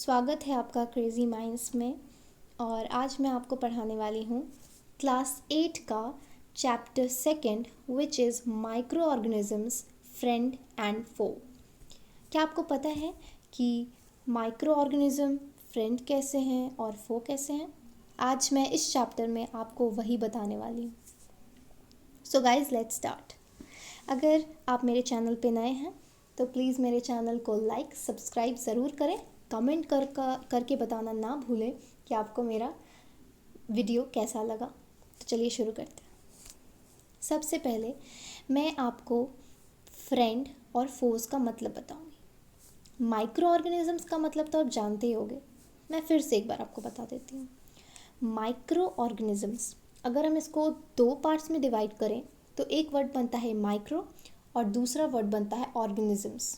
स्वागत है आपका क्रेज़ी माइंड्स में। और आज मैं आपको पढ़ाने वाली हूँ क्लास 8 का chapter second which is microorganisms friend and foe. क्या आपको पता है कि माइक्रो ऑर्गेनिज़म फ्रेंड कैसे हैं और फो कैसे हैं? आज मैं इस चैप्टर में आपको वही बताने वाली हूँ। So guys let's start. अगर आप मेरे चैनल पे नए हैं तो प्लीज़ मेरे चैनल को लाइक सब्सक्राइब ज़रूर करें। कमेंट करके बताना ना भूलें कि आपको मेरा वीडियो कैसा लगा। तो चलिए शुरू करते हैं। सबसे पहले मैं आपको फ्रेंड और फोर्स का मतलब बताऊंगी। माइक्रो ऑर्गेनिजम्स का मतलब तो आप जानते ही होंगे, मैं फिर से एक बार आपको बता देती हूँ। माइक्रो ऑर्गेनिजम्स, अगर हम इसको दो पार्ट्स में डिवाइड करें तो एक वर्ड बनता है माइक्रो और दूसरा वर्ड बनता है ऑर्गेनिजम्स,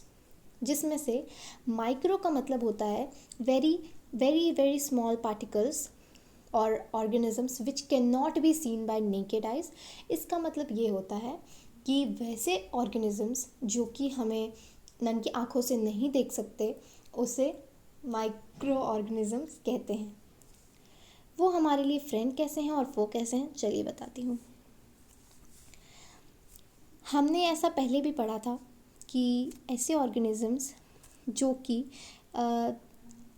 जिसमें से माइक्रो का मतलब होता है very very very small particles और organisms which can not be seen by naked eyes. इसका मतलब ये होता है कि वैसे ऑर्गेनिजम्स जो कि हमें नन की आँखों से नहीं देख सकते उसे माइक्रो ऑर्गेनिजम्स कहते हैं। वो हमारे लिए फ्रेंड कैसे हैं और वो कैसे हैं, चलिए बताती हूँ। हमने ऐसा पहले भी पढ़ा था कि ऐसे ऑर्गेनिजम्स जो कि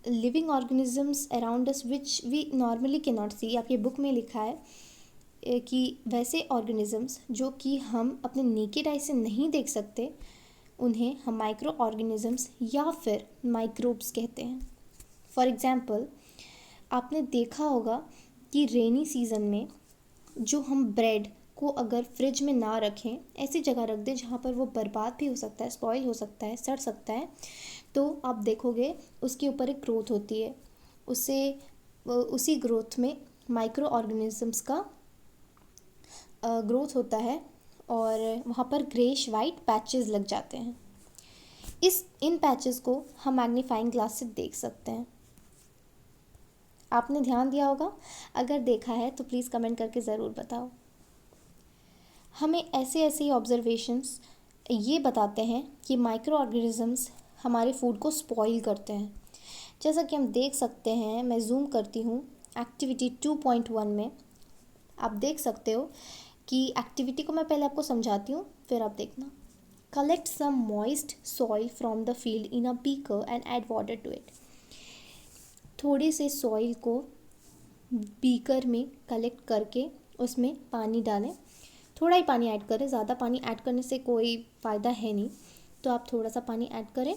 living organisms around us which we normally can not see, आपकी बुक में लिखा है कि वैसे ऑर्गेनिजम्स जो कि हम अपने नेकेड आई से नहीं देख सकते उन्हें हम माइक्रो ऑर्गेनिजम्स या फिर माइक्रोब्स कहते हैं। फॉर एग्ज़ाम्पल, आपने देखा होगा कि रेनी सीज़न में जो हम ब्रेड को अगर फ्रिज में ना रखें, ऐसी जगह रख दें जहाँ पर वो बर्बाद भी हो सकता है, स्पॉइल हो सकता है, सड़ सकता है, तो आप देखोगे उसके ऊपर एक ग्रोथ होती है। उसी ग्रोथ में माइक्रो ऑर्गेनिजम्स का ग्रोथ होता है और वहाँ पर ग्रेश वाइट पैचेस लग जाते हैं। इन पैचेस को हम मैग्नीफाइंग ग्लास से देख सकते हैं। आपने ध्यान दिया होगा, अगर देखा है तो प्लीज़ कमेंट करके ज़रूर बताओ। हमें ऐसे ऐसे ही ऑब्जर्वेशंस ये बताते हैं कि माइक्रो ऑर्गेनिजम्स हमारे फूड को स्पॉइल करते हैं। जैसा कि हम देख सकते हैं, मैं जूम करती हूँ एक्टिविटी 2.1 में। आप देख सकते हो कि एक्टिविटी को मैं पहले आपको समझाती हूँ, फिर आप देखना। Collect some moist soil from the field in a beaker and add water to it. थोड़े से सॉइल को बीकर में कलेक्ट करके उसमें पानी डालें। थोड़ा ही पानी ऐड करें, ज़्यादा पानी ऐड करने से कोई फ़ायदा है नहीं, तो आप थोड़ा सा पानी ऐड करें।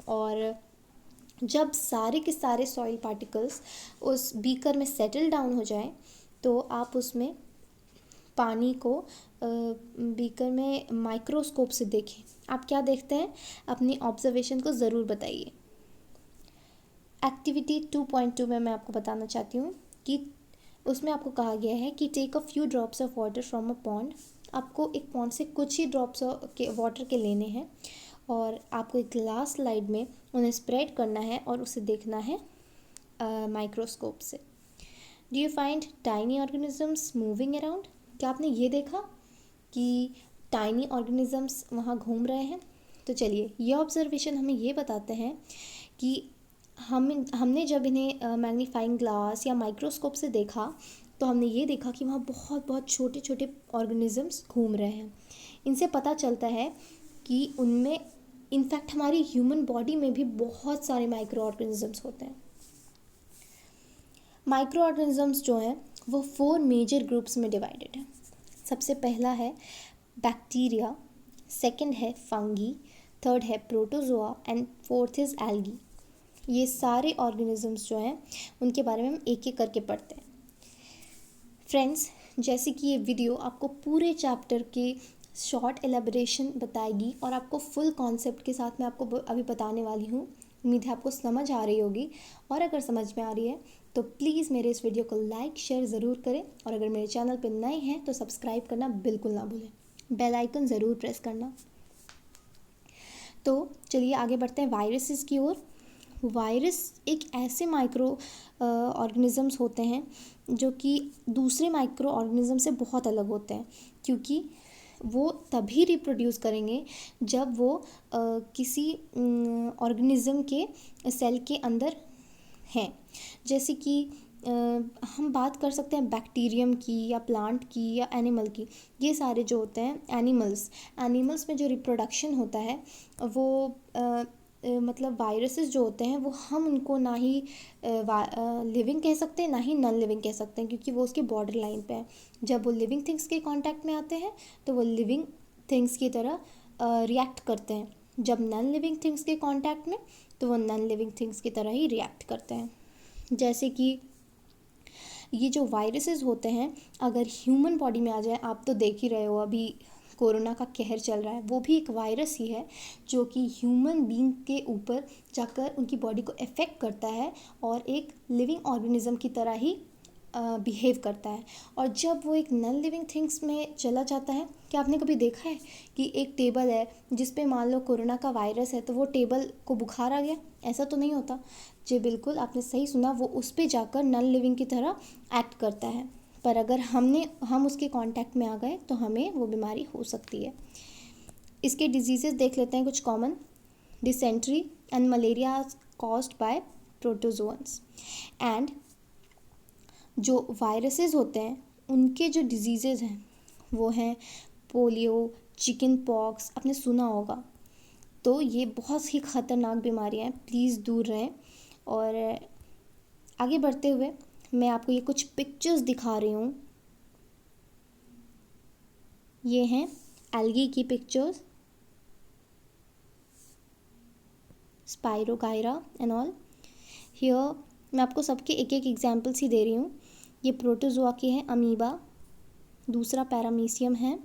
और जब सारे के सारे सॉइल पार्टिकल्स उस बीकर में सेटल डाउन हो जाए तो आप उसमें पानी को बीकर में माइक्रोस्कोप से देखें। आप क्या देखते हैं, अपनी ऑब्जर्वेशन को ज़रूर बताइए। एक्टिविटी 2.2 में मैं आपको बताना चाहती हूँ कि उसमें आपको कहा गया है कि take a few drops of water from a pond. आपको एक पॉन्ड से कुछ ही ड्रॉप्स के वाटर के लेने हैं और आपको एक ग्लास स्लाइड में उन्हें स्प्रेड करना है और उसे देखना है माइक्रोस्कोप से। Do you find tiny organisms moving around? क्या आपने ये देखा कि टाइनी ऑर्गेनिजम्स वहाँ घूम रहे हैं? तो चलिए, ये ऑब्जर्वेशन हमें ये बताते हैं कि हमने जब इन्हें मैग्नीफाइंग ग्लास या माइक्रोस्कोप से देखा तो हमने ये देखा कि वहाँ बहुत बहुत छोटे छोटे ऑर्गेनिजम्स घूम रहे हैं। इनसे पता चलता है कि उनमें इनफैक्ट हमारी ह्यूमन बॉडी में भी बहुत सारे माइक्रो ऑर्गेनिजम्स होते हैं। माइक्रो ऑर्गेनिजम्स जो हैं वो 4 मेजर ग्रुप्स में डिवाइडेड हैं। सबसे पहला है बैक्टीरिया, सेकंड है फंगी, थर्ड है protozoa and fourth is algae. ये सारे ऑर्गेनिजम्स जो हैं उनके बारे में हम एक एक करके पढ़ते हैं। फ्रेंड्स, जैसे कि ये वीडियो आपको पूरे चैप्टर के शॉर्ट एलेबोरेशन बताएगी और आपको फुल कॉन्सेप्ट के साथ मैं आपको अभी बताने वाली हूँ। उम्मीद है आपको समझ आ रही होगी, और अगर समझ में आ रही है तो प्लीज़ मेरे इस वीडियो को लाइक शेयर ज़रूर करें, और अगर मेरे चैनल पर नए हैं तो सब्सक्राइब करना बिल्कुल ना भूलें, बेल आइकन ज़रूर प्रेस करना। तो चलिए आगे बढ़ते हैं वायरसेस की ओर। वायरस एक ऐसे माइक्रो ऑर्गेनिजम्स होते हैं जो कि दूसरे माइक्रो ऑर्गेनिज्म से बहुत अलग होते हैं, क्योंकि वो तभी रिप्रोड्यूस करेंगे जब वो किसी ऑर्गेनिज्म के सेल के अंदर हैं। जैसे कि हम बात कर सकते हैं बैक्टीरियम की या प्लांट की या एनिमल की। ये सारे जो होते हैं एनिमल्स में जो रिप्रोडक्शन होता है वो मतलब वायरसेस जो होते हैं वो हम उनको ना ही लिविंग कह सकते हैं ना ही नॉन लिविंग कह सकते हैं, क्योंकि वो उसके बॉर्डर लाइन पे है। जब वो लिविंग थिंग्स के कांटेक्ट में आते हैं तो वो लिविंग थिंग्स की तरह रिएक्ट करते हैं, जब नॉन लिविंग थिंग्स के कांटेक्ट में तो वो नॉन लिविंग थिंग्स की तरह ही रिएक्ट करते हैं। जैसे कि ये जो वायरसेस होते हैं अगर ह्यूमन बॉडी में आ जाए, आप तो देख ही रहे हो अभी कोरोना का कहर चल रहा है, वो भी एक वायरस ही है जो कि ह्यूमन बीइंग के ऊपर जाकर उनकी बॉडी को अफेक्ट करता है और एक लिविंग ऑर्गेनिज्म की तरह ही बिहेव करता है। और जब वो एक नॉन लिविंग थिंग्स में चला जाता है, क्या आपने कभी देखा है कि एक टेबल है जिस पे मान लो कोरोना का वायरस है तो वो टेबल को बुखार आ गया? ऐसा तो नहीं होता। जी बिल्कुल, आपने सही सुना, वो उस पे जाकर नॉन लिविंग की तरह एक्ट करता है। पर अगर हम उसके कांटेक्ट में आ गए तो हमें वो बीमारी हो सकती है। इसके डिजीजेस देख लेते हैं कुछ common. Dysentery and malaria caused by protozoans. And जो वायरसेस होते हैं उनके जो डिजीज़ेज़ हैं वो हैं पोलियो, चिकन पॉक्स, आपने सुना होगा। तो ये बहुत ही ख़तरनाक बीमारियां हैं, प्लीज़ दूर रहें। और आगे बढ़ते हुए मैं आपको ये कुछ पिक्चर्स दिखा रही हूँ। ये हैं एल्गी की pictures, spirogyra and all. Here मैं आपको सबके एक एक एग्जाम्पल्स ही दे रही हूँ। ये प्रोटोजोआ के हैं, अमीबा। दूसरा पैरामीशियम है।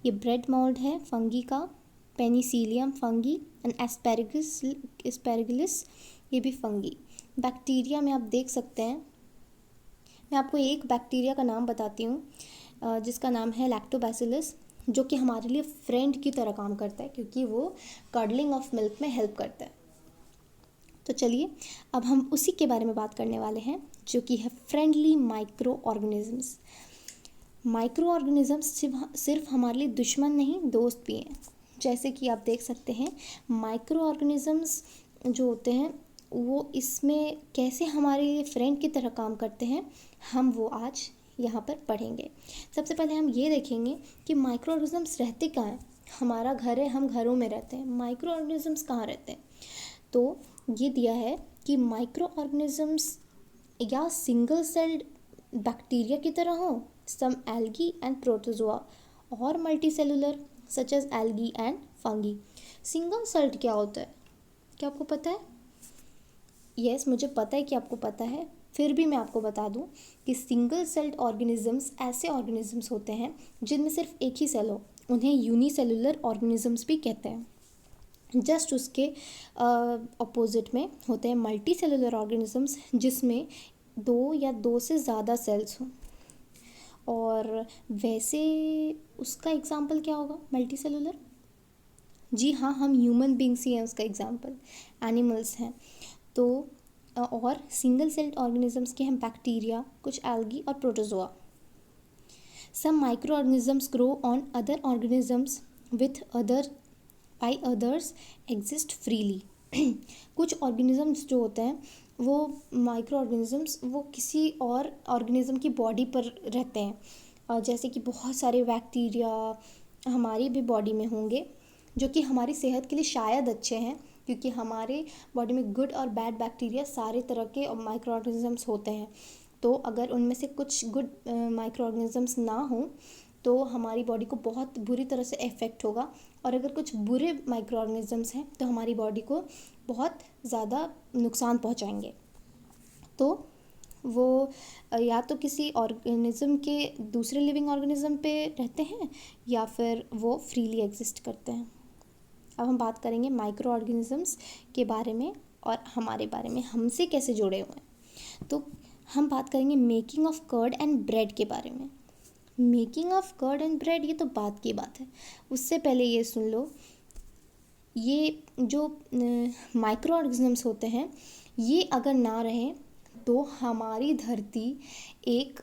ये ब्रेड मोल्ड है फंगी का, पेनिसिलियम फंगी एंड एस्पेरगिलस, ये भी फंगी। बैक्टीरिया में आप देख सकते हैं, मैं आपको एक बैक्टीरिया का नाम बताती हूँ जिसका नाम है लैक्टोबैसिलस, जो कि हमारे लिए फ्रेंड की तरह काम करता है क्योंकि वो कर्डलिंग ऑफ मिल्क में हेल्प करता है। तो चलिए अब हम उसी के बारे में बात करने वाले हैं जो कि है friendly micro organisms. Micro organisms सिर्फ हमारे लिए दुश्मन नहीं, दोस्त भी हैं। जैसे कि आप देख सकते हैं माइक्रो ऑर्गेनिजम्स जो होते हैं वो इसमें कैसे हमारे लिए फ्रेंड की तरह काम करते हैं, हम वो आज यहाँ पर पढ़ेंगे। सबसे पहले हम ये देखेंगे कि माइक्रो ऑर्गेनिजम्स रहते कहाँ हैं। हमारा घर है, हम घरों में रहते हैं, माइक्रो ऑर्गेनिजम्स कहाँ रहते हैं? तो ये दिया है कि माइक्रो ऑर्गेनिजम्स या सिंगल सेल्ड बैक्टीरिया की तरह हो, सम एल्गी एंड प्रोटोजोआ, और multicellular such as algae and fungi. Single celled क्या होता है, क्या आपको पता है? यस, मुझे पता है कि आपको पता है, फिर भी मैं आपको बता दूं कि सिंगल सेल्ड ऑर्गेनिजम्स ऐसे ऑर्गेनिजम्स होते हैं जिनमें सिर्फ एक ही सेल हो, उन्हें यूनिसेलुलर ऑर्गेनिजम्स भी कहते हैं। जस्ट उसके अपोजिट में होते हैं मल्टी सेलुलर ऑर्गेनिजम्स जिसमें दो या दो से ज़्यादा सेल्स हों। और वैसे उसका एग्जाम्पल क्या होगा मल्टी सेलुलर? जी हाँ, हम ह्यूमन बींग्स ही हैं उसका एग्जाम्पल, एनिमल्स हैं। तो और सिंगल सेल्ड ऑर्गेनिजम्स के हम बैक्टीरिया, कुछ एल्गी और protozoa. Some micro organisms grow on other organisms with others exist freely. कुछ ऑर्गेनिजम्स जो होते हैं वो माइक्रो ऑर्गेनिजम्स वो किसी और ऑर्गेनिज्म की बॉडी पर रहते हैं। जैसे कि बहुत सारे बैक्टीरिया हमारी भी बॉडी में होंगे जो कि हमारी सेहत के लिए शायद अच्छे हैं, क्योंकि हमारे बॉडी में गुड और बैड बैक्टीरिया सारे तरह के माइक्रो ऑर्गेनिजम्स होते हैं। तो अगर उनमें से कुछ गुड माइक्रो ऑर्गेनिजम्स ना हों तो हमारी बॉडी को बहुत बुरी तरह से इफ़ेक्ट होगा, और अगर कुछ बुरे माइक्रो ऑर्गेनिजम्स हैं तो हमारी बॉडी को बहुत ज़्यादा नुकसान पहुंचाएंगे। तो वो या तो किसी ऑर्गेनिज्म के दूसरे लिविंग ऑर्गेनिज्म पे रहते हैं या फिर वो फ्रीली एग्जिस्ट करते हैं। अब हम बात करेंगे माइक्रो ऑर्गेनिजम्स के बारे में और हमारे बारे में, हमसे कैसे जुड़े हुए हैं। तो हम बात करेंगे making of curd and bread के बारे में। Making of curd and bread ये तो बात की बात है, उससे पहले ये सुन लो, ये जो माइक्रो ऑर्गेनिजम्स होते हैं ये अगर ना रहें तो हमारी धरती एक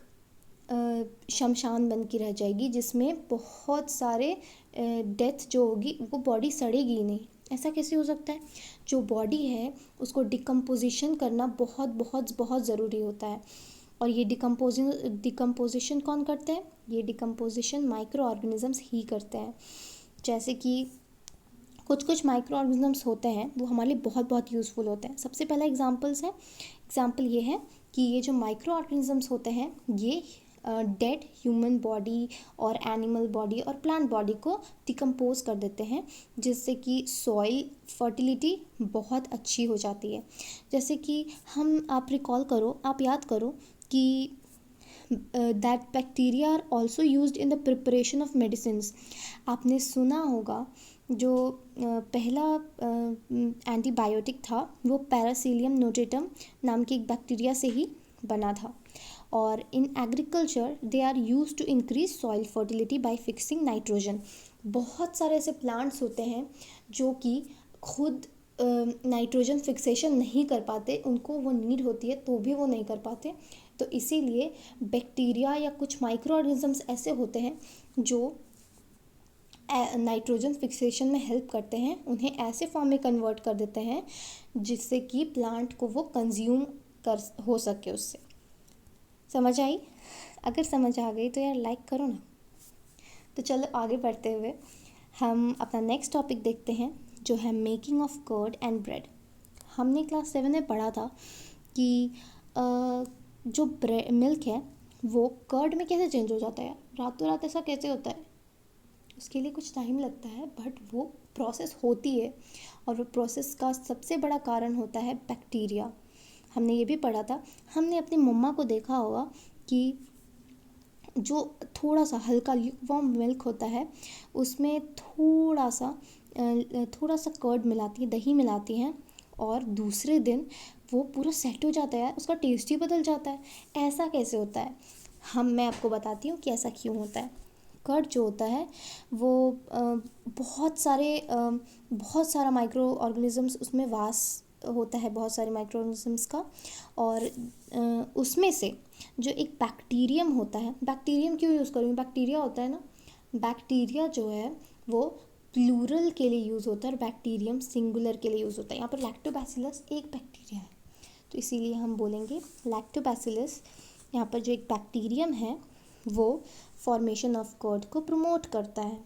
शमशान बन के रह जाएगी, जिसमें बहुत सारे डेथ जो होगी वो बॉडी सड़ेगी ही नहीं। ऐसा कैसे हो सकता है? जो बॉडी है उसको डिकम्पोजिशन करना बहुत बहुत बहुत ज़रूरी होता है। और ये डिकम्पोजिशन कौन करते हैं? ये डिकम्पोजिशन माइक्रो ऑर्गेनिजम्स ही करते हैं। जैसे कि कुछ कुछ माइक्रो ऑर्गेनिजम्स होते हैं वो हमारे लिए बहुत बहुत यूज़फुल होते हैं। सबसे पहला एग्जांपल ये है कि ये जो माइक्रो ऑर्गेनिजम्स होते हैं ये डेड ह्यूमन बॉडी और एनिमल बॉडी और प्लांट बॉडी को डिकम्पोज कर देते हैं, जिससे कि सॉइल फर्टिलिटी बहुत अच्छी हो जाती है। जैसे कि आप याद करो कि that bacteria are also used in the preparation of medicines. आपने सुना होगा जो पहला एंटीबायोटिक था वो पैरासिलियम नोटेटम नाम के एक बैक्टीरिया से ही बना था। और in agriculture they are use to increase soil fertility by fixing nitrogen. बहुत सारे ऐसे प्लांट्स होते हैं जो कि खुद नाइट्रोजन फिक्सेशन नहीं कर पाते, उनको वो नीड होती है तो भी वो नहीं कर पाते। तो इसीलिए बैक्टीरिया या कुछ माइक्रो ऑर्गेनिजम्स ऐसे होते हैं जो नाइट्रोजन फिक्सेशन में हेल्प करते हैं, उन्हें ऐसे फॉर्म में कन्वर्ट कर देते हैं जिससे कि प्लांट को वो कंज्यूम कर हो सके उससे। समझ आई? अगर समझ आ गई तो यार लाइक करो ना। तो चलो आगे बढ़ते हुए हम अपना नेक्स्ट टॉपिक देखते हैं जो है making of curd and bread. हमने क्लास 7 में पढ़ा था कि जो मिल्क है वो कर्ड में कैसे चेंज हो जाता है। रातों रात ऐसा कैसे होता है? उसके लिए कुछ टाइम लगता है, बट वो प्रोसेस होती है। और वो प्रोसेस का सबसे बड़ा कारण होता है बैक्टीरिया। हमने ये भी पढ़ा था, हमने अपनी मम्मा को देखा होगा कि जो थोड़ा सा हल्का ल्यूकवार्म मिल्क होता है उसमें थोड़ा सा कर्ड मिलाती है, दही मिलाती हैं, और दूसरे दिन वो पूरा सेट हो जाता है, उसका टेस्ट ही बदल जाता है। ऐसा कैसे होता है? मैं आपको बताती हूँ कि ऐसा क्यों होता है। कर्ड जो होता है वो बहुत सारा माइक्रो ऑर्गेनिजम्स उसमें वास होता है, बहुत सारे माइक्रो ऑर्गेनिजम्स का। और उसमें से जो एक बैक्टीरियम होता है, बैक्टीरियम क्यों यूज़ करूँगी, बैक्टीरिया होता है ना, बैक्टीरिया जो है वो प्लूरल के लिए यूज़ होता है और बैक्टीरियम सिंगुलर के लिए यूज़ होता है। यहाँ पर लैक्टोबैसिलस एक बैक्टीरिया है तो इसीलिए हम बोलेंगे लैक्टोबैसिलस। यहाँ पर जो एक बैक्टीरियम है वो फॉर्मेशन ऑफ कर्ड को प्रमोट करता है।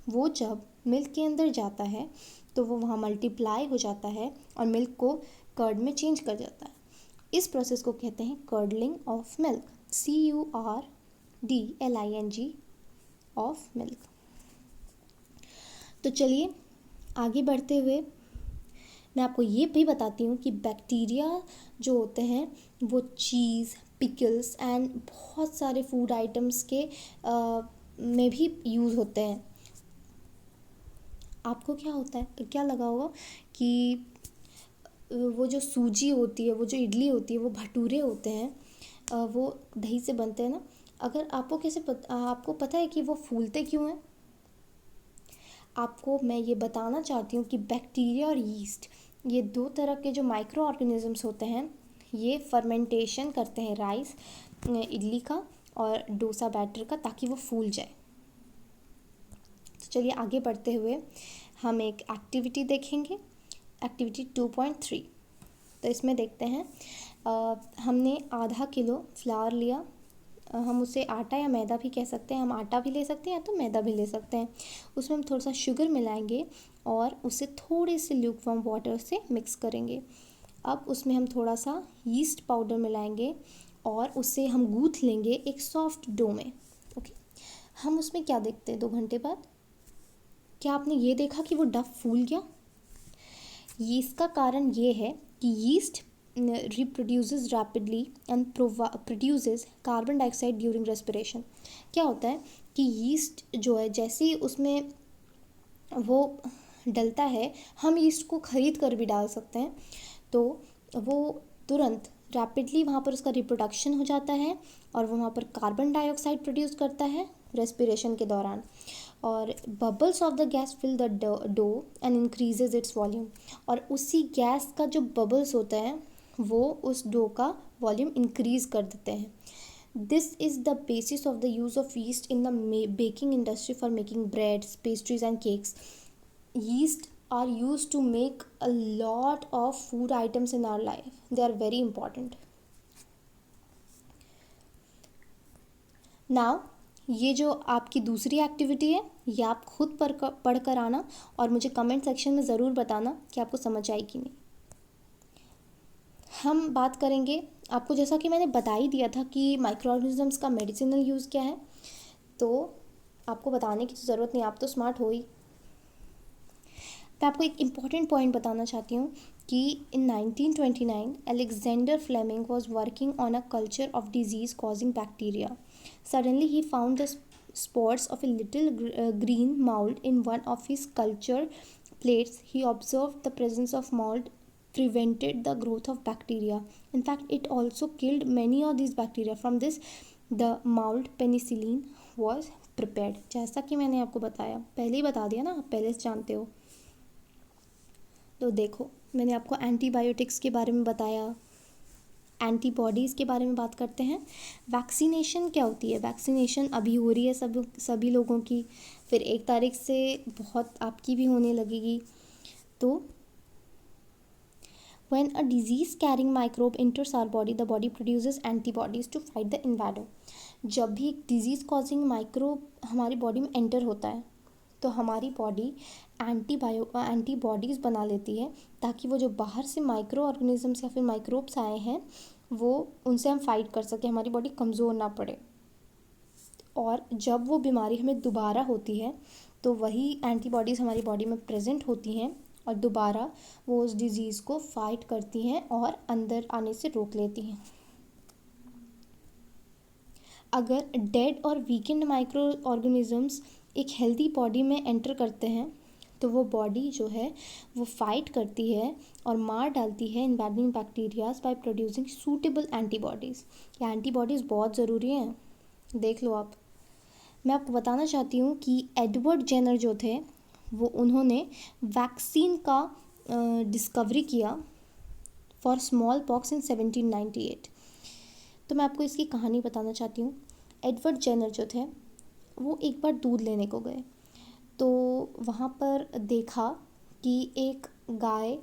वो जब मिल्क के अंदर जाता है तो वो वहाँ मल्टीप्लाई हो जाता है और मिल्क को कर्ड में चेंज कर जाता है। इस प्रोसेस को कहते हैं curdling of milk, CURDLING of milk. तो चलिए आगे बढ़ते हुए मैं आपको ये भी बताती हूँ कि बैक्टीरिया जो होते हैं वो चीज़, पिकल्स एंड बहुत सारे फूड आइटम्स के में भी यूज़ होते हैं। आपको क्या लगा होगा कि वो जो सूजी होती है, वो जो इडली होती है, वो भटूरे होते हैं, वो दही से बनते हैं ना। अगर आपको पता है कि वो फूलते क्यों हैं? आपको मैं ये बताना चाहती हूँ कि बैक्टीरिया और यीस्ट, ये दो तरह के जो माइक्रो ऑर्गेनिजम्स होते हैं, ये फर्मेंटेशन करते हैं राइस, इडली का और डोसा बैटर का, ताकि वो फूल जाए। तो चलिए आगे बढ़ते हुए हम एक एक्टिविटी देखेंगे, एक्टिविटी 2.3। तो इसमें देखते हैं हमने आधा किलो फ्लावर लिया, हम उसे आटा या मैदा भी कह सकते हैं, हम आटा भी ले सकते हैं या तो मैदा भी ले सकते हैं। उसमें हम थोड़ा सा शुगर मिलाएंगे और उसे थोड़े से ल्यूकवार्म वाटर से मिक्स करेंगे। अब उसमें हम थोड़ा सा यीस्ट पाउडर मिलाएंगे और उसे हम गूँथ लेंगे एक सॉफ्ट डो में। ओके, हम उसमें क्या देखते हैं 2 घंटे बाद? क्या आपने ये देखा कि वो डो फूल गया? इसका कारण ये है कि yeast reproduces rapidly and produces carbon dioxide during respiration. क्या होता है कि यीस्ट जो है जैसे ही उसमें वो डलता है, हम यीस्ट को ख़रीद कर भी डाल सकते हैं, तो वो तुरंत रैपिडली वहाँ पर उसका रिप्रोडक्शन हो जाता है और वो वहाँ पर कार्बन डाइऑक्साइड प्रोड्यूस करता है रेस्पिरेशन के दौरान। और bubbles of the gas fill the dough and increases its volume. और उसी गैस का जो बबल्स होता है वो उस डो का वॉल्यूम इंक्रीज़ कर देते हैं, This is the basis of the use of yeast in the baking industry for making breads, pastries, and cakes. Yeast are used to make a lot of food items in our life. They are very important. Now ये जो आपकी दूसरी activity है, ये आप खुद पढ़ कर आना और मुझे कमेंट सेक्शन में ज़रूर बताना कि आपको समझ आई कि नहीं. हम बात करेंगे, आपको जैसा कि मैंने बता ही दिया था कि माइक्रो ऑर्गेनिजम्स का मेडिसिनल यूज़ क्या है, तो आपको बताने की तो ज़रूरत नहीं, आप तो स्मार्ट हो ही. मैं आपको एक इम्पॉर्टेंट पॉइंट बताना चाहती हूँ कि in 1929 Alexander Fleming was working on a culture of disease causing bacteria. Suddenly he found the spots of a little green mould in one of his culture plates. He observed the presence of mold prevented the growth of bacteria. In fact, it also killed many of these bacteria. From this, the mold penicillin was prepared. जैसा कि मैंने आपको बताया, पहले ही बता दिया ना, आप पहले से जानते हो. तो देखो, मैंने आपको एंटीबायोटिक्स के बारे में बताया, एंटीबॉडीज़ के बारे में बात करते हैं. वैक्सीनेशन क्या होती है? वैक्सीनेशन अभी हो रही है सभी लोगों की, फिर 1 तारीख से बहुत आपकी भी होने लगेगी. तो when a disease carrying microbe enters our body, the body produces antibodies to fight the invader. जब भी एक डिजीज़ कॉजिंग माइक्रोब हमारी बॉडी में एंटर होता है तो हमारी बॉडी एंटीबॉडीज़ बना लेती है ताकि वो जो बाहर से माइक्रो ऑर्गेनिजम्स या फिर माइक्रोब्स आए हैं वो उनसे हम फाइट कर सकें, हमारी बॉडी कमज़ोर ना पड़े. और जब वो बीमारी हमें दोबारा होती है तो वही एंटीबॉडीज़ हमारी बॉडी में प्रेजेंट होती हैं और दोबारा वो उस डिज़ीज़ को फाइट करती हैं और अंदर आने से रोक लेती हैं. अगर डेड और वीकेंड माइक्रो ऑर्गेनिजम्स एक हेल्दी बॉडी में एंटर करते हैं तो वो बॉडी जो है वो फाइट करती है और मार डालती है invading bacterias by producing suitable antibodies. ये एंटीबॉडीज़ बहुत ज़रूरी हैं, देख लो आप. मैं आपको बताना चाहती हूँ कि एडवर्ड जेनर जो थे वो उन्होंने वैक्सीन का डिस्कवरी किया फॉर स्मॉल पॉक्स इन 1798. तो मैं आपको इसकी कहानी बताना चाहती हूँ. एडवर्ड जेनर जो थे वो एक बार दूध लेने को गए तो वहाँ पर देखा कि एक गाय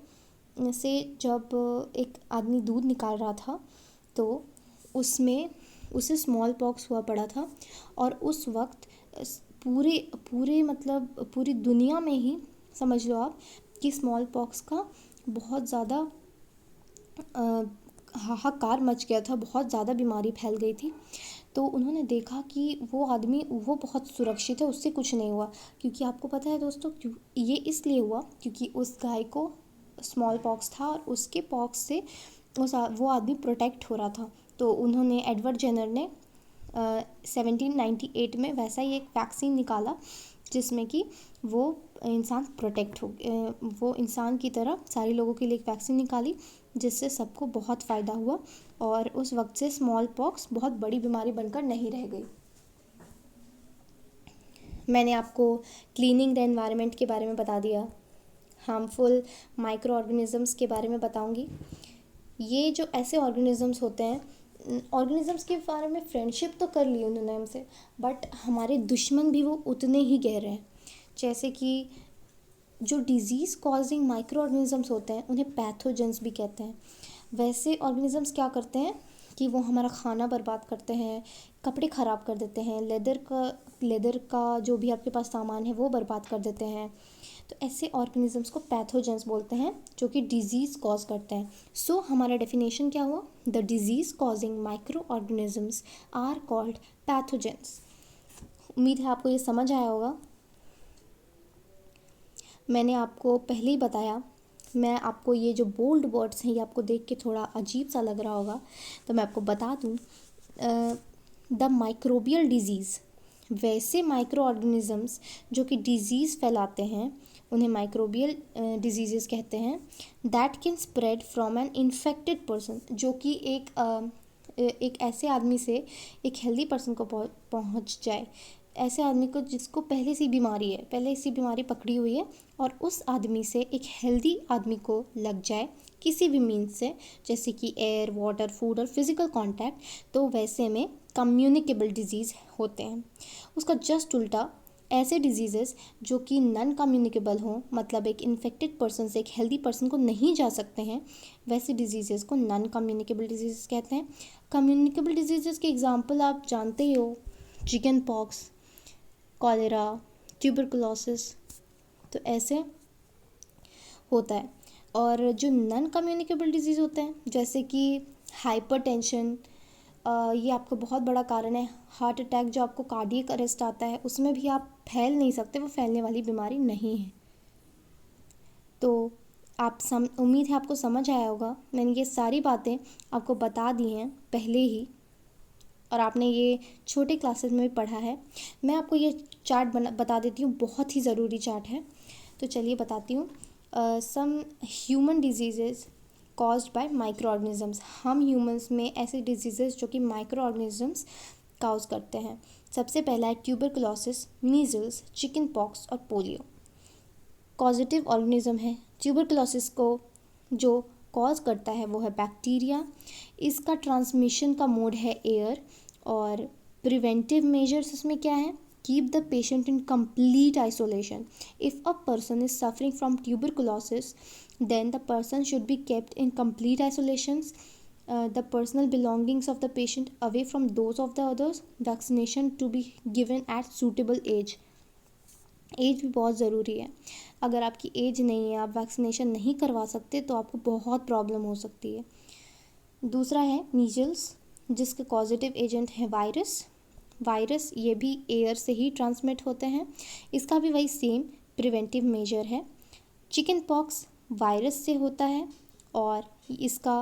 से जब एक आदमी दूध निकाल रहा था तो उसमें उसे स्मॉल पॉक्स हुआ पड़ा था. और उस वक्त पूरे मतलब पूरी दुनिया में ही समझ लो आप कि स्मॉल पॉक्स का बहुत ज़्यादा हाहाकार मच गया था, बहुत ज़्यादा बीमारी फैल गई थी. तो उन्होंने देखा कि वो आदमी वो बहुत सुरक्षित है, उससे कुछ नहीं हुआ. क्योंकि आपको पता है दोस्तों, ये इसलिए हुआ क्योंकि उस गाय को स्मॉल पॉक्स था और उसके पॉक्स से वो आदमी प्रोटेक्ट हो रहा था. तो उन्होंने एडवर्ड जेनर ने 1798 में वैसा ही एक वैक्सीन निकाला जिसमें कि वो इंसान प्रोटेक्ट हो, वो इंसान की तरह सारे लोगों के लिए एक वैक्सीन निकाली जिससे सबको बहुत फ़ायदा हुआ. और उस वक्त से स्मॉल पॉक्स बहुत बड़ी बीमारी बनकर नहीं रह गई. मैंने आपको क्लीनिंग द एनवायरनमेंट के बारे में बता दिया, हार्मफुल माइक्रो ऑर्गेनिजम्स के बारे में बताऊंगी. ये जो ऐसे ऑर्गेनिजम्स होते हैं, ऑर्गेनिजम्स के बारे में फ्रेंडशिप तो कर ली उन्होंने हमसे, बट हमारे दुश्मन भी वो उतने ही गहरे हैं. जैसे कि जो डिज़ीज़ कॉजिंग माइक्रो ऑर्गेनिजम्स होते हैं उन्हें पैथोजेंस भी कहते हैं. वैसे ऑर्गेनिजम्स क्या करते हैं कि वो हमारा खाना बर्बाद करते हैं, कपड़े ख़राब कर देते हैं, लेदर का जो भी आपके पास सामान है वो बर्बाद कर देते हैं. तो ऐसे ऑर्गेनिजम्स को पैथोजेंस बोलते हैं जो कि डिजीज़ कॉज करते हैं. सो हमारा डेफिनेशन क्या हुआ? The disease causing micro organisms are called pathogens. उम्मीद है आपको ये समझ आया होगा. मैंने आपको पहले ही बताया, मैं आपको ये जो बोल्ड वर्ड्स हैं ये आपको देख के थोड़ा अजीब सा लग रहा होगा तो मैं आपको बता दूँ. द माइक्रोबियल डिजीज़, वैसे माइक्रो ऑर्गेनिजम्स जो कि डिजीज़ फैलाते हैं उन्हें माइक्रोबियल डिजीज़ कहते हैं. That can spread from an infected person, जो कि एक ऐसे आदमी से एक हेल्दी पर्सन को पहुंच जाए. ऐसे आदमी को जिसको पहले से बीमारी पकड़ी हुई है और उस आदमी से एक हेल्दी आदमी को लग जाए किसी भी मीन्स से, जैसे कि एयर, वाटर, फूड और फिजिकल कांटेक्ट, तो वैसे में कम्युनिकेबल डिजीज़ होते हैं। उसका जस्ट उल्टा ऐसे डिजीज़ेस जो कि नॉन कम्युनिकेबल हों, मतलब एक इन्फेक्टेड पर्सन से एक हेल्दी पर्सन को नहीं जा सकते हैं, वैसे डिजीज़ेस को नॉन कम्युनिकेबल डिजीज़ कहते हैं। कम्युनिकेबल डिजीज़ेस के एग्जांपल आप जानते ही हो, चिकन पॉक्स, कॉलेरा, ट्यूबरकुलोसिस, तो ऐसे होता है। और जो नॉन कम्युनिकेबल डिजीज़ होते हैं, जैसे कि हाइपरटेंशन, ये आपका बहुत बड़ा कारण है। हार्ट अटैक जो आपको कार्डियक अरेस्ट आता है, उसमें भी आप फैल नहीं सकते, वो फैलने वाली बीमारी नहीं है। तो उम्मीद है आपको समझ आया होगा। मैंने ये सारी बातें आपको बता दी हैं पहले ही, और आपने ये छोटे क्लासेस में भी पढ़ा है। मैं आपको ये चार्ट बता देती हूँ, बहुत ही ज़रूरी चार्ट है। तो चलिए बताती हूँ। Some human diseases caused by micro organisms. हम ह्यूमंस में ऐसे डिजीज़ेज़ जो कि माइक्रो ऑर्गेनिजम्स काउज करते हैं। सबसे पहला है ट्यूबरकुलोसिस, मीजल्स, चिकन पॉक्स और पोलियो। कॉजेटिव ऑर्गेनिज्म है। ट्यूबरकुलोसिस को जो कॉज करता है वो है बैक्टीरिया। इसका ट्रांसमिशन का मोड है एयर। और प्रिवेंटिव मेजर्स इसमें क्या है? Keep the patient in complete isolation. If a person is suffering from tuberculosis, then the person should be kept in complete isolations. The personal belongings of the patient away from those of the others. Vaccination to be given at suitable age. Age भी बहुत ज़रूरी है। अगर आपकी as नहीं है, आप vaccination नहीं करवा सकते, तो आपको बहुत प्रॉब्लम हो सकती है। दूसरा है मीजल्स, जिसके पॉजिटिव एजेंट है वायरस ये भी एयर से ही ट्रांसमिट होते हैं। इसका भी वही सेम प्रिवेंटिव मेजर है। चिकन पॉक्स वायरस से होता है और इसका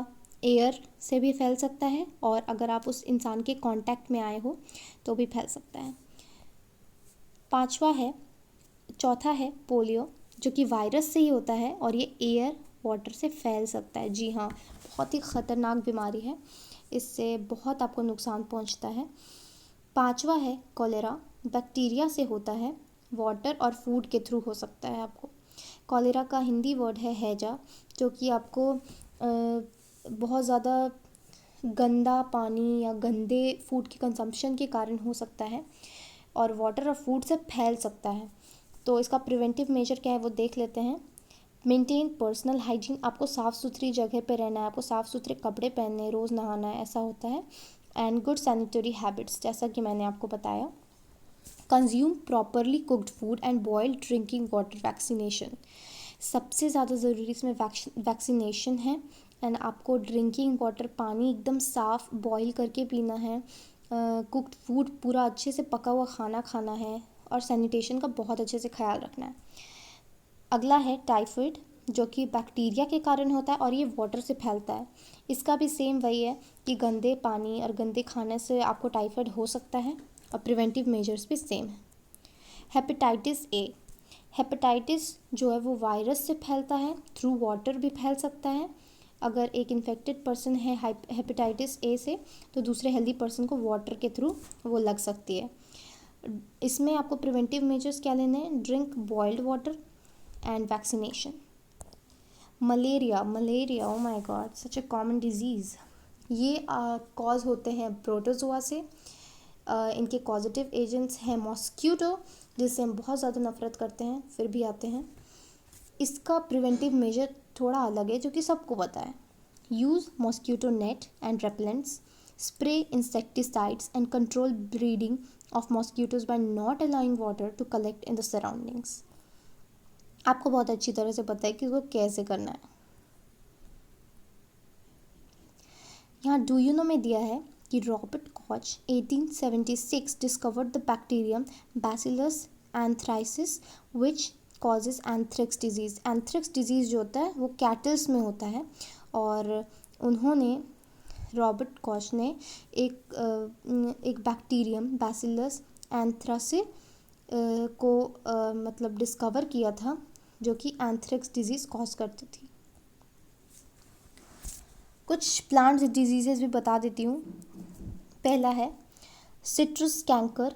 एयर से भी फैल सकता है, और अगर आप उस इंसान के कांटेक्ट में आए हो तो भी फैल सकता है। चौथा है पोलियो, जो कि वायरस से ही होता है और ये एयर वाटर से फैल सकता है। जी हाँ, बहुत ही ख़तरनाक बीमारी है, इससे बहुत आपको नुकसान पहुंचता है। पांचवा है कॉलेरा, बैक्टीरिया से होता है, वाटर और फूड के थ्रू हो सकता है आपको। कॉलेरा का हिंदी वर्ड है हैजा, जो कि आपको बहुत ज़्यादा गंदा पानी या गंदे फूड के कंजम्पशन के कारण हो सकता है, और वाटर और फूड से फैल सकता है। तो इसका प्रिवेंटिव मेजर क्या है वो देख लेते हैं। मेंटेन पर्सनल हाइजीन, आपको साफ़ सुथरी जगह पे रहना है, आपको साफ़ सुथरे कपड़े पहनने, रोज़ नहाना है, ऐसा होता है। एंड गुड सैनिटरी हैबिट्स, जैसा कि मैंने आपको बताया। Consume properly cooked food and boiled drinking water. Vaccination सबसे ज़्यादा ज़रूरी इसमें वैक्सीनेशन है। एंड आपको ड्रिंकिंग वाटर, पानी एकदम साफ़ बॉईल करके पीना है। कुक्ड फूड, पूरा अच्छे से पका हुआ खाना खाना है, और सैनिटेशन का बहुत अच्छे से ख्याल रखना है। अगला है टाइफाइड, जो कि बैक्टीरिया के कारण होता है और ये वाटर से फैलता है। इसका भी सेम वही है कि गंदे पानी और गंदे खाने से आपको टाइफाइड हो सकता है, और प्रिवेंटिव मेजर्स भी सेम है। हेपेटाइटिस ए, हेपेटाइटिस जो है वो वायरस से फैलता है, थ्रू वाटर भी फैल सकता है। अगर एक इन्फेक्टेड पर्सन है हेपेटाइटिस ए से, तो दूसरे हेल्दी पर्सन को वाटर के थ्रू वो लग सकती है। इसमें आपको प्रिवेंटिव मेजर्स क्या लेने हैं? Drink boiled water and vaccination. Malaria, oh my God, such a common disease. ये कॉज होते हैं प्रोटोजोआ से। इनके कॉजेटिव एजेंट्स हैं मॉस्क्यूटो, जिससे हम बहुत ज़्यादा नफरत करते हैं, फिर भी आते हैं। इसका प्रिवेंटिव मेजर थोड़ा अलग है, जो कि सबको पता है। Use mosquito net and repellents, spray insecticides and control breeding of mosquitoes by not allowing water to collect in the surroundings। आपको बहुत अच्छी तरह से पता है कि इसको कैसे करना है। यहाँ डू यू नो में दिया है कि Robert Koch 1876 discovered the bacterium bacillus anthracis which causes anthrax disease. Anthrax disease जो होता है वो कैटल्स में होता है, और उन्होंने रॉबर्ट कॉच ने एक बैक्टीरियम बैसिलस एंथ्रासिस को मतलब डिस्कवर किया था, जो कि एंथ्रेक्स डिजीज़ कॉज करती थी। कुछ प्लांट डिजीज़ेस भी बता देती हूँ। पहला है सिट्रस कैंकर,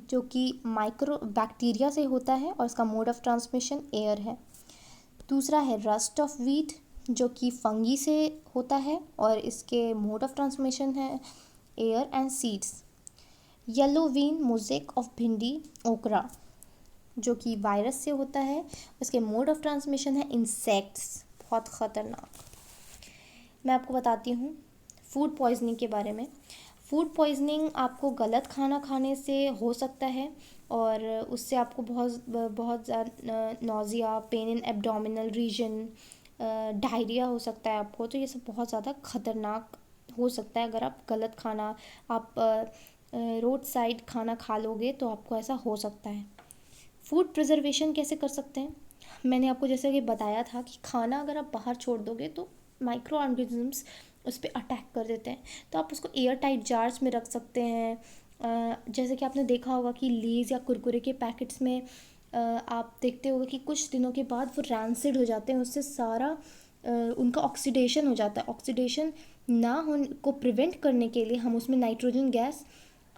जो कि माइक्रो बैक्टीरिया से होता है और इसका मोड ऑफ ट्रांसमिशन एयर है। दूसरा है रस्ट ऑफ व्हीट, जो कि फंगी से होता है और इसके मोड ऑफ ट्रांसमिशन है air and seeds. Yellow vein mosaic of bhindi okra, जो कि वायरस से होता है, उसके मोड ऑफ ट्रांसमिशन है इंसेक्ट्स, बहुत ख़तरनाक। मैं आपको बताती हूँ फूड पॉइजनिंग के बारे में। फूड पॉइजनिंग आपको गलत खाना खाने से हो सकता है और उससे आपको बहुत बहुत ज़्यादा nausea, pain in abdominal region, diarrhoea हो सकता है आपको। तो ये सब बहुत ज़्यादा ख़तरनाक हो सकता है। अगर आप गलत खाना, आप रोड साइड खाना खा लोगे तो आपको ऐसा हो सकता है। फूड प्रिजर्वेशन कैसे कर सकते हैं? मैंने आपको जैसे कि बताया था कि खाना अगर आप बाहर छोड़ दोगे तो माइक्रो ऑर्गेनिजम्स उस पर अटैक कर देते हैं। तो आप उसको एयर टाइट जार्स में रख सकते हैं। जैसे कि आपने देखा होगा कि लेज़ या कुरकुरे के पैकेट्स में आप देखते होगे कि कुछ दिनों के बाद वो रैंसिड हो जाते हैं, उससे सारा उनका ऑक्सीडेशन हो जाता है। ऑक्सीडेशन ना हो को प्रिवेंट करने के लिए हम उसमें नाइट्रोजन गैस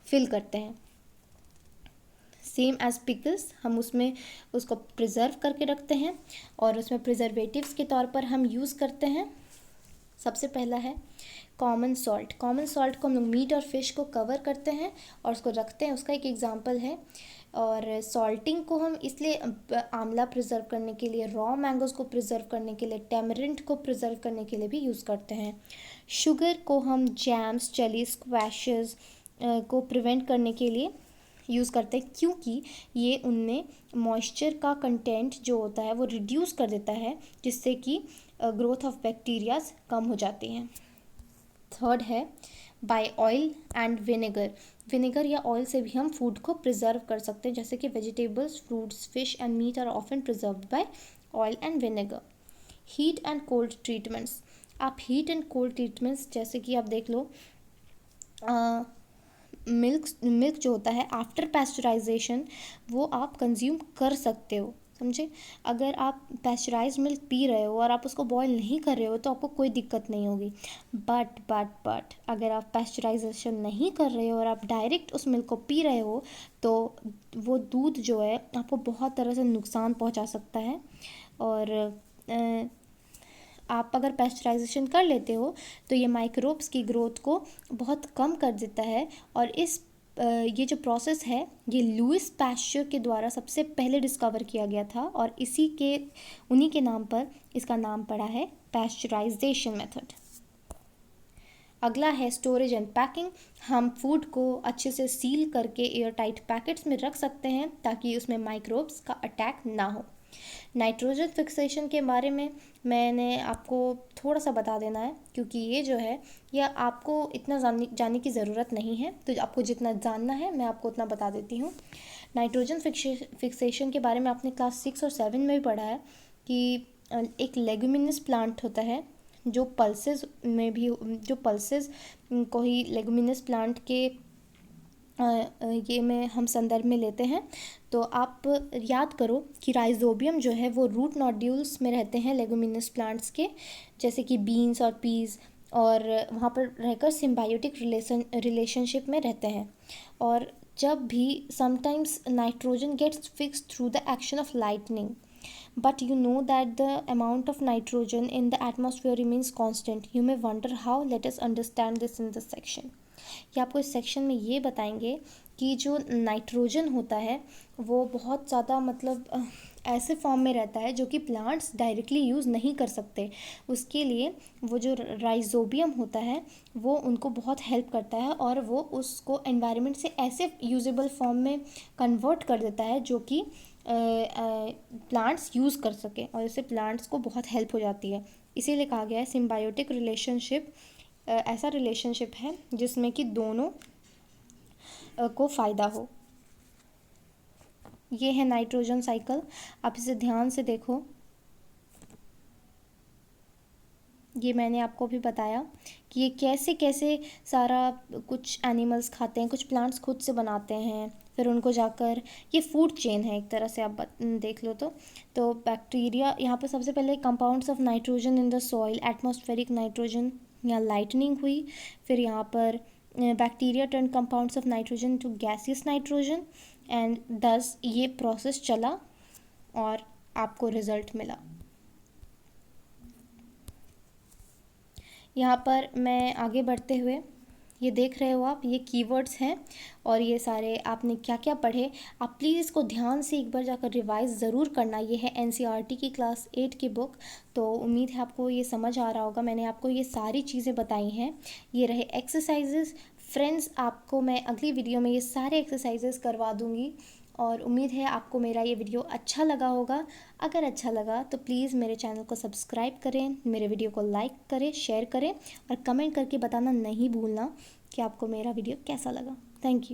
फिल करते हैं। सेम एज पिकल्स, हम उसमें उसको प्रिजर्व करके रखते हैं और उसमें प्रिजर्वेटिव्स के तौर पर हम यूज़ करते हैं। सबसे पहला है कॉमन सॉल्ट। कॉमन सॉल्ट को हम लोग मीट और फिश को कवर करते हैं और उसको रखते हैं, उसका एक एग्जांपल है। और सॉल्टिंग को हम इसलिए आंवला प्रिजर्व करने के लिए, रॉ मैंगोज़ को प्रिजर्व करने के लिए, टेमरिंड को प्रिजर्व करने के लिए भी यूज़ करते हैं। शुगर को हम जैम्स, जेली, स्क्वैशेस को प्रिवेंट करने के लिए यूज़ करते हैं, क्योंकि ये उनमें मॉइस्चर का कंटेंट जो होता है वो रिड्यूस कर देता है, जिससे कि ग्रोथ ऑफ बैक्टीरियाज कम हो जाती हैं। थर्ड है by oil and vinegar. Vinegar या ऑयल से भी हम फूड को प्रिजर्व कर सकते हैं, जैसे कि vegetables, fruits, fish and meat are often preserved by oil and vinegar. Heat and cold treatments. आप हीट एंड कोल्ड ट्रीटमेंट्स जैसे कि आप देख लो, मिल्क जो होता है आफ्टर पैस्चराइजेशन वो आप कंज्यूम कर सकते हो, समझे। अगर आप पैस्चराइज मिल्क पी रहे हो और आप उसको बॉयल नहीं कर रहे हो तो आपको कोई दिक्कत नहीं होगी। बट अगर आप पैस्चराइजेशन नहीं कर रहे हो और आप डायरेक्ट उस मिल्क को पी रहे हो तो वो दूध जो है आपको बहुत तरह से नुकसान पहुंचा सकता है। और आप अगर पैस्चराइजेशन कर लेते हो तो ये माइक्रोब्स की ग्रोथ को बहुत कम कर देता है। और ये जो प्रोसेस है ये लुइस पैस्चर के द्वारा सबसे पहले डिस्कवर किया गया था और उन्हीं के नाम पर इसका नाम पड़ा है पैस्चराइजेशन मेथड। अगला है स्टोरेज एंड पैकिंग। हम फूड को अच्छे से सील करके एयर टाइट पैकेट्स में रख सकते हैं ताकि उसमें माइक्रोब्स का अटैक ना हो। नाइट्रोजन फिक्सेशन के बारे में मैंने आपको थोड़ा सा बता देना है, क्योंकि ये जो है यह आपको इतना जानने की ज़रूरत नहीं है, तो आपको जितना जानना है मैं आपको उतना बता देती हूँ। नाइट्रोजन फिक्सेशन के बारे में आपने क्लास 6 और 7 में भी पढ़ा है कि एक लेगुमिनस प्लांट होता है जो पल्सेस को ही लेगुमिनस प्लांट के ये में हम संदर्भ में लेते हैं। तो आप याद करो कि राइजोबियम जो है वो रूट नोड्यूल्स में रहते हैं लेगुमिनस प्लांट्स के, जैसे कि बीन्स और पीज, और वहाँ पर रहकर सिम्बायोटिक रिलेशनशिप में रहते हैं। और जब भी sometimes nitrogen gets fixed through the action of lightning, but you know that the amount of nitrogen in the atmosphere remains constant. You may wonder how. Let us understand this in this section. ये आपको इस section में ये बताएंगे कि जो nitrogen होता है वो बहुत ज़्यादा मतलब ऐसे फॉर्म में रहता है जो कि प्लांट्स डायरेक्टली यूज़ नहीं कर सकते। उसके लिए वो जो राइजोबियम होता है वो उनको बहुत हेल्प करता है और वो उसको एनवायरनमेंट से ऐसे यूजेबल फॉर्म में कन्वर्ट कर देता है जो कि प्लांट्स यूज़ कर सकें, और इससे प्लांट्स को बहुत हेल्प हो जाती है। इसीलिए कहा गया है सिम्बायोटिक रिलेशनशिप ऐसा रिलेशनशिप है जिसमें कि दोनों को फ़ायदा हो। ये है नाइट्रोजन साइकिल, आप इसे ध्यान से देखो। ये मैंने आपको भी बताया कि ये कैसे कैसे सारा कुछ एनिमल्स खाते हैं, कुछ प्लांट्स खुद से बनाते हैं, फिर उनको जाकर ये फूड चेन है एक तरह से आप देख लो तो बैक्टीरिया यहाँ पे सबसे पहले compounds of nitrogen in the soil, atmospheric nitrogen, यहाँ लाइटनिंग हुई, फिर यहाँ पर bacteria turn compounds of nitrogen to gaseous nitrogen, and this ये प्रोसेस चला और आपको रिजल्ट मिला। यहाँ पर मैं आगे बढ़ते हुए, ये देख रहे हो आप, ये कीवर्ड्स हैं और ये सारे आपने क्या क्या पढ़े, आप प्लीज़ इसको ध्यान से एक बार जाकर रिवाइज ज़रूर करना। ये है एनसीईआरटी की क्लास 8 की बुक, तो उम्मीद है आपको ये समझ आ रहा होगा। मैंने आपको ये सारी चीज़ें बताई हैं। ये रहे एक्सरसाइजेस। फ्रेंड्स, आपको मैं अगली वीडियो में ये सारे एक्सरसाइजेस करवा दूँगी और उम्मीद है आपको मेरा ये वीडियो अच्छा लगा होगा। अगर अच्छा लगा तो प्लीज़ मेरे चैनल को सब्सक्राइब करें, मेरे वीडियो को लाइक करें, शेयर करें और कमेंट करके बताना नहीं भूलना कि आपको मेरा वीडियो कैसा लगा। Thank you.